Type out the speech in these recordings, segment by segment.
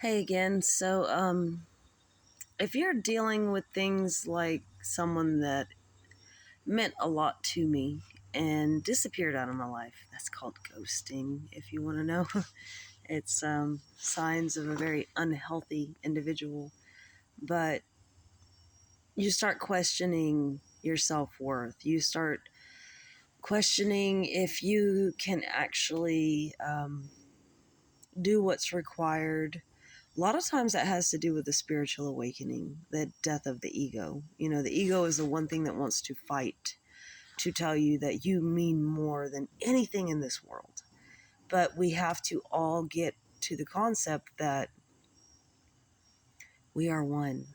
Hey again. If you're dealing with things like someone that meant a lot to me and disappeared out of my life, that's called ghosting, if you want to know. It's signs of a very unhealthy individual. But you start questioning your self-worth. You start questioning if you can actually do what's required. A lot of times that has to do with the spiritual awakening, the death of the ego. You know, the ego is the one thing that wants to fight to tell you that you mean more than anything in this world. But we have to all get to the concept that we are one.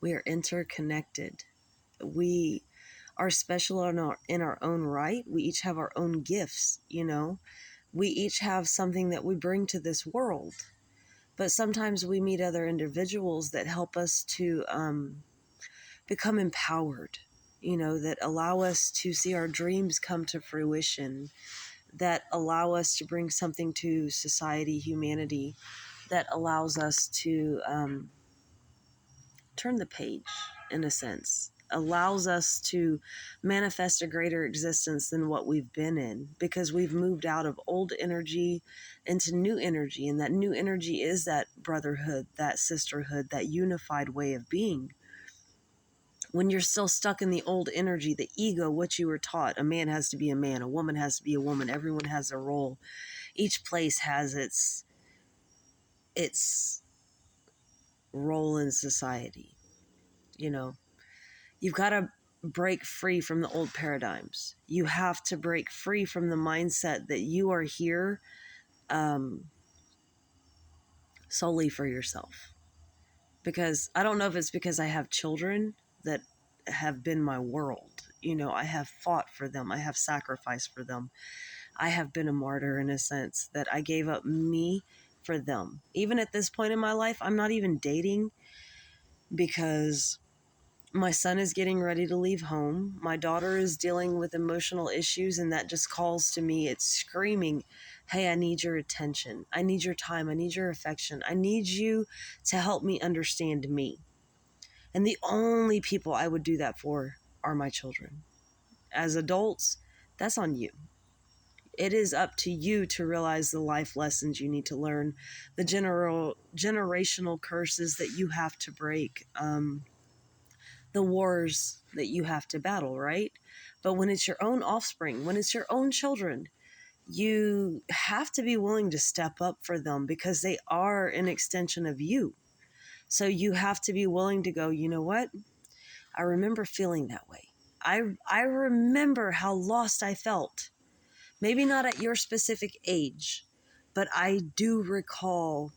We are interconnected. We are special in our own right. We each have our own gifts, you know. We each have something that we bring to this world. But sometimes we meet other individuals that help us to become empowered, you know, that allow us to see our dreams come to fruition, that allow us to bring something to society, humanity, that allows us to turn the page, in a sense, allows us to manifest a greater existence than what we've been in, because we've moved out of old energy into new energy. And that new energy is that brotherhood, that sisterhood, that unified way of being. When you're still stuck in the old energy, the ego, what you were taught, a man has to be a man, a woman has to be a woman, everyone has a role. Each place has its role in society. You know, you've got to break free from the old paradigms. You have to break free from the mindset that you are here solely for yourself. Because I don't know if it's because I have children that have been my world. You know, I have fought for them. I have sacrificed for them. I have been a martyr in a sense that I gave up me for them. Even at this point in my life, I'm not even dating because my son is getting ready to leave home. My daughter is dealing with emotional issues, and that just calls to me. It's screaming, hey, I need your attention. I need your time. I need your affection. I need you to help me understand me. And the only people I would do that for are my children. As adults, that's on you. It is up to you to realize the life lessons you need to learn, the generational curses that you have to break, the wars that you have to battle, right? But when it's your own offspring, when it's your own children, you have to be willing to step up for them because they are an extension of you. So you have to be willing to go, you know what? I remember feeling that way. I remember how lost I felt. Maybe not at your specific age, but I do recall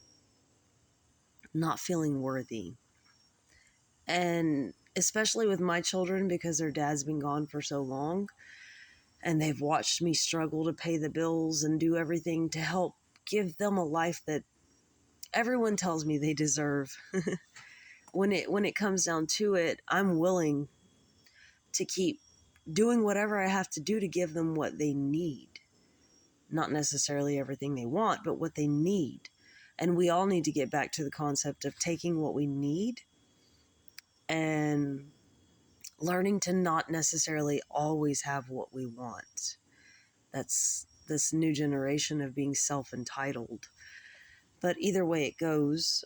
not feeling worthy. And especially with my children, because their dad's been gone for so long, and they've watched me struggle to pay the bills and do everything to help give them a life that everyone tells me they deserve. When it comes down to it, I'm willing to keep doing whatever I have to do to give them what they need. Not necessarily everything they want, but what they need. And we all need to get back to the concept of taking what we need and learning to not necessarily always have what we want. That's this new generation of being self-entitled. But either way it goes,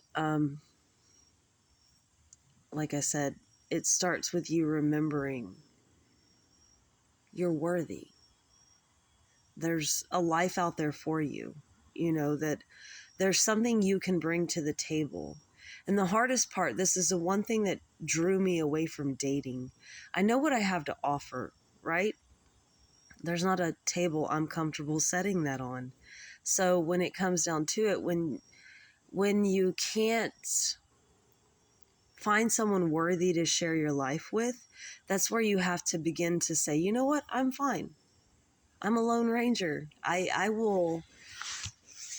like I said, it starts with you remembering you're worthy. There's a life out there for you, you know, that there's something you can bring to the table. And the hardest part, this is the one thing that drew me away from dating. I know what I have to offer, right? There's not a table I'm comfortable setting that on. So when it comes down to it, when you can't find someone worthy to share your life with, that's where you have to begin to say, you know what, I'm fine. I'm a lone ranger. I will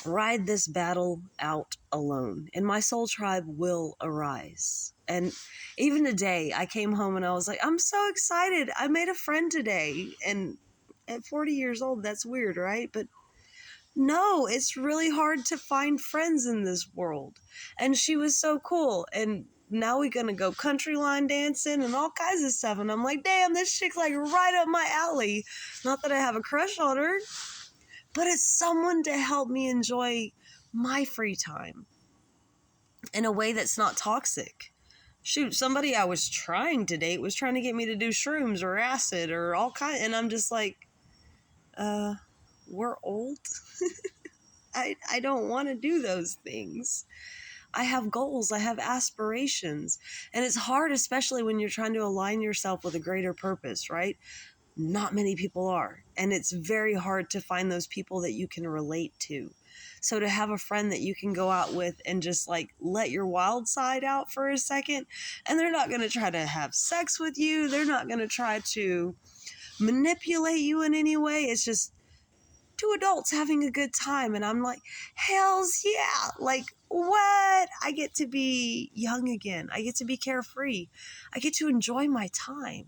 ride this battle out alone, and my soul tribe will arise. And even today, I came home and I was like, I'm so excited. I made a friend today. And at 40 years old, that's weird, right? But no, it's really hard to find friends in this world. And she was so cool. And now we're gonna go country line dancing and all kinds of stuff. And I'm like, damn, this chick's like right up my alley. Not that I have a crush on her, but it's someone to help me enjoy my free time in a way that's not toxic. Shoot, somebody I was trying to date was trying to get me to do shrooms or acid or all kind, and I'm just like, we're old. I don't want to do those things. I have goals, I have aspirations, and it's hard, especially when you're trying to align yourself with a greater purpose, right? Not many people are, and it's very hard to find those people that you can relate to. So to have a friend that you can go out with and just like let your wild side out for a second, and they're not going to try to have sex with you, they're not going to try to manipulate you in any way. It's just two adults having a good time. And I'm like, hells yeah. Like, what? I get to be young again. I get to be carefree. I get to enjoy my time.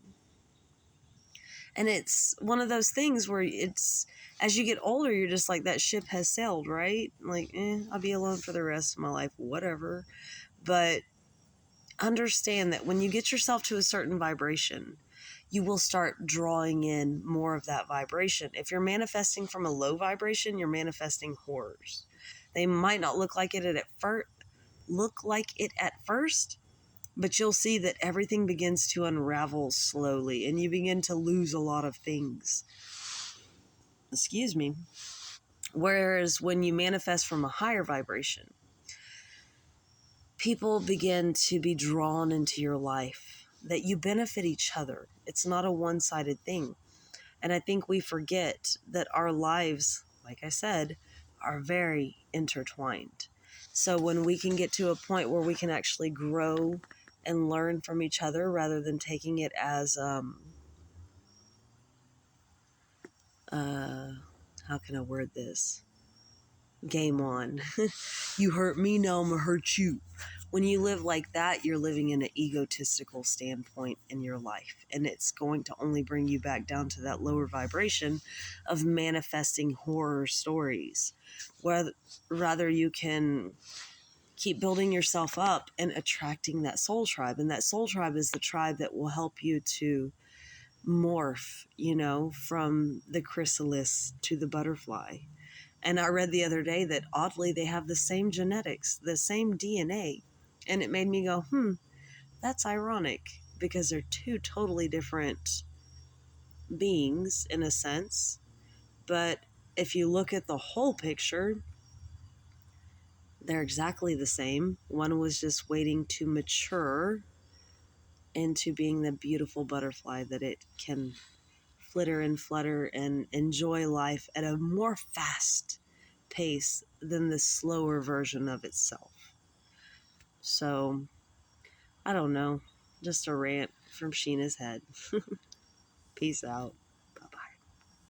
And it's one of those things where it's, as you get older, you're just like, that ship has sailed, right? Like, I'll be alone for the rest of my life, whatever. But understand that when you get yourself to a certain vibration, you will start drawing in more of that vibration. If you're manifesting from a low vibration, you're manifesting horrors. They might not look like it at first, but you'll see that everything begins to unravel slowly and you begin to lose a lot of things. Excuse me. Whereas when you manifest from a higher vibration, people begin to be drawn into your life, that you benefit each other. It's not a one-sided thing. And I think we forget that our lives, like I said, are very intertwined. So when we can get to a point where we can actually grow and learn from each other rather than taking it as, how can I word this? Game on. You hurt me, now I'm gonna hurt you. When you live like that, you're living in an egotistical standpoint in your life, and it's going to only bring you back down to that lower vibration of manifesting horror stories. Where rather you can keep building yourself up and attracting that soul tribe, and that soul tribe is the tribe that will help you to morph, from the chrysalis to the butterfly. And I read the other day that oddly they have the same genetics, the same DNA. And it made me go, that's ironic, because they're two totally different beings in a sense. But if you look at the whole picture, they're exactly the same. One was just waiting to mature into being the beautiful butterfly that it can flitter and flutter and enjoy life at a more fast pace than the slower version of itself. So, I don't know. Just a rant from Sheena's head. Peace out.